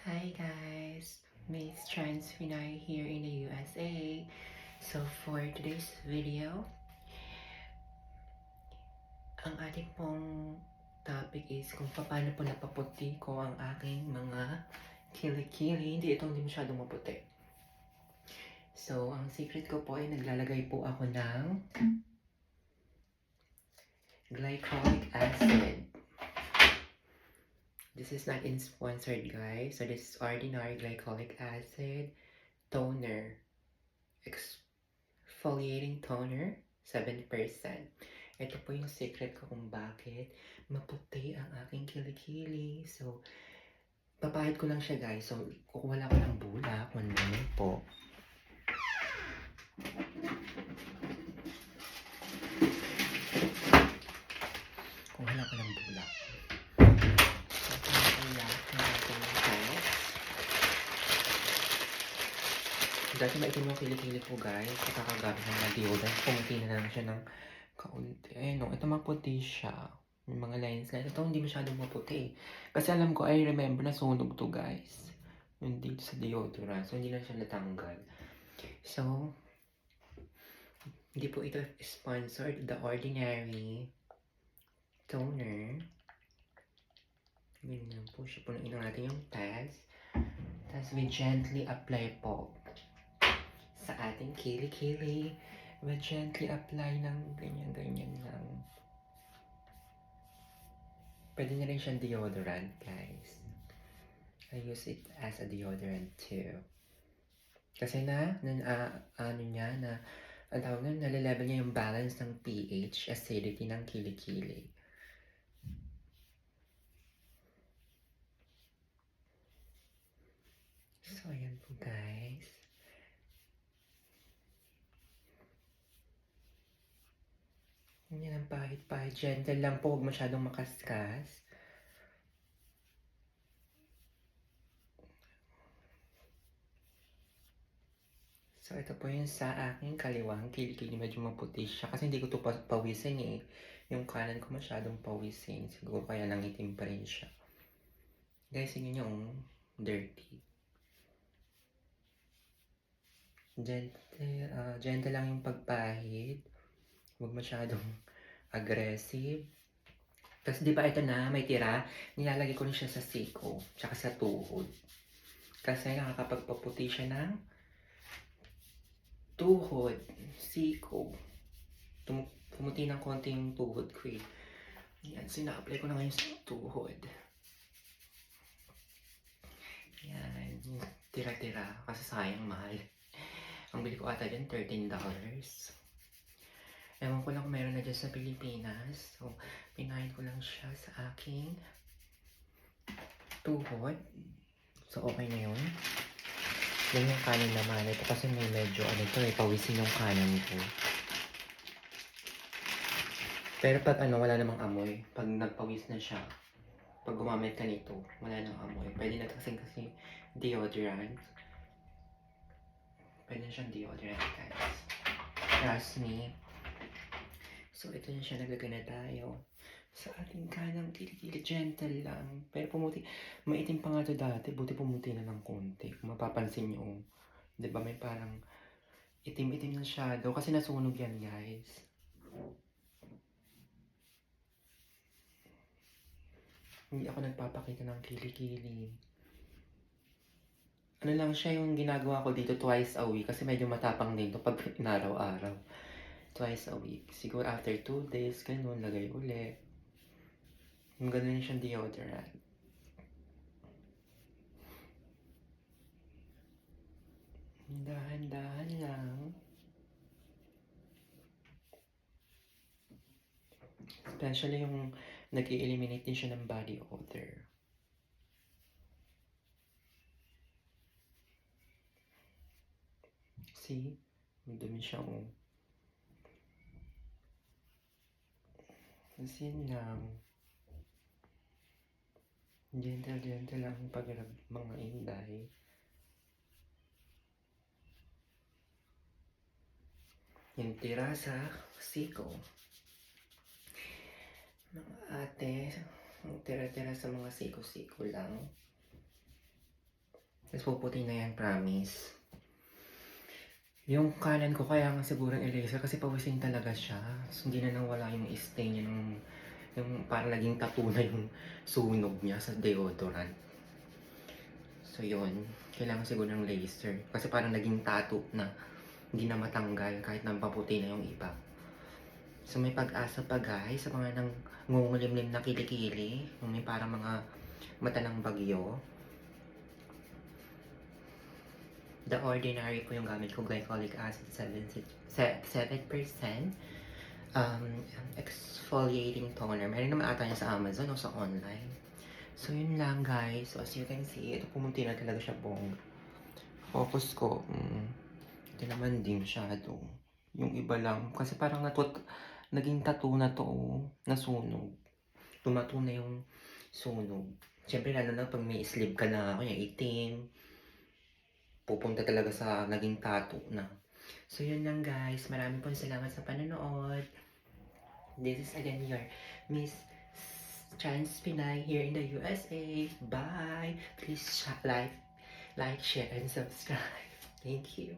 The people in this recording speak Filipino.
Hi guys, Miss Trans Pinay here in the USA. So for today's video, ang ating pong topic is kung paano po napaputi ko ang aking mga kilikili. Hindi masyadong maputi. So ang secret ko po ay naglalagay po ako ng glycolic acid. This is not sponsored guys. So this is ordinary glycolic acid toner. Exfoliating toner, 7%. Ito po yung secret ko kung bakit maputi ang aking kilikili. So, papahid ko lang siya guys. So, kukuha lang ko ng bulak. 1 moment po. Kuha lang ko ng bulak. Dati maitim yung kilikili ko guys. Kakagamit ng mga deodorant. Pumunti na lang siya ng kaunti. Ayun no, ito maputi siya. May mga lines na. Ito hindi masyadong maputi. Kasi alam ko, I remember na sunog to guys. Yung dito sa deodorant. So, hindi lang siya natanggal. So, hindi po ito sponsored. The Ordinary Toner. Ganyan po siya. Punuin natin yung test. Tapos, we gently apply po sa ating kilikili. We gently apply ng ganyan-ganyan lang. Pwede na rin siyang deodorant, guys. I use it as a deodorant too. Kasi ano niya, ang tawag nun, nalalevel niya yung balance ng pH, acidity ng kilikili. So, ayan po, guys. Yan ang pahit-pahit. Gentle lang po, huwag masyadong makaskas. So, ito po yung sa aking kaliwang kilikili. Medyo maputi siya. Kasi hindi ko ito pawisin eh. Yung kanan ko masyadong pawisin. Siguro kaya nangitim pa rin siya. Guys, yun yung dirty. Gentle lang yung pagpahid. Huwag masyadong aggressive. Tapos di ba ito na, may tira, nilalagay ko rin siya sa siko, tsaka sa tuhod. Kasi nakakapagpaputi siya ng tuhod, siko. Pumuti ng konti yung tuhod ko eh. Yan, sina-apply ko na ngayon sa tuhod. Yan, tira-tira, kasi sayang mahal. Ang bili ko ata dyan, $13. Ewan ko lang kung meron na dyan sa Pilipinas. So, pinahin ko lang siya sa aking tuhod. So, okay na yun. Yan yung kanan naman. Ito kasi may medyo, pawisin yung kanan ko. Pero pag wala namang amoy. Pag nagpawis na siya, pag gumamit ka nito, wala nang amoy. Pwede na kasi deodorant. Pwede na siyang deodorant, guys. Trust me. So, ito na siya, naglagay na tayo sa ating kanang kilikili. Gentle lang. Pero pumuti, maitim pa nga ito dati. Buti pumuti na ng konti. Kung mapapansin nyo, di ba may parang itim-itim na shadow. Kasi nasunog yan, guys. Hindi ako nagpapakita ng kilikili. Ano lang siya yung ginagawa ko dito twice a week. Kasi medyo matapang din ito pag inaraw-araw. Twice a week. Siguro after 2 days, ganun, lagay uli. Yung ganun siyang deodorant. Dahan-dahan lang. Especially yung nag-i-eliminate din siya ng body odor. See? Madumi siya oh. Kasi lang. Gentle lang pag mga inday. Yung tira sa siko. Mga ate, yung tira-tira sa mga siko-siko lang. Tapos puputi na yan, promise. Yung kanan ko kaya nga siguro i-laser kasi pawisin talaga siya. So, hindi na nawala yung stain niya yung parang naging tattoo na yung sunog niya sa deodorant. So yun, kailangan siguro ng laser. Kasi parang naging tattoo na hindi na matanggal kahit nampaputi na yung iba. So may pag-asa pa guys sa mga nang ngungulimlim na kilikili. Yung may parang mga mata ng bagyo. The Ordinary po yung gamit ko, glycolic acid 7%. Exfoliating toner. Meron naman ata niya sa Amazon o sa online. So yun lang guys. So as you can see, ito pumunti na talaga siya bong. Focus ko, ito naman din masyado. Yung iba lang, kasi parang naging tattoo na to, nasunog. Tumato na yung sunog. Siyempre lalo na pag may sleeve ka na, kaya itim, pupunta talaga sa naging tattoo na. So yun lang guys, maraming po salamat sa panonood. This is again your Miss Chance Pinay here in the USA. Bye! Please like, share, and subscribe. Thank you.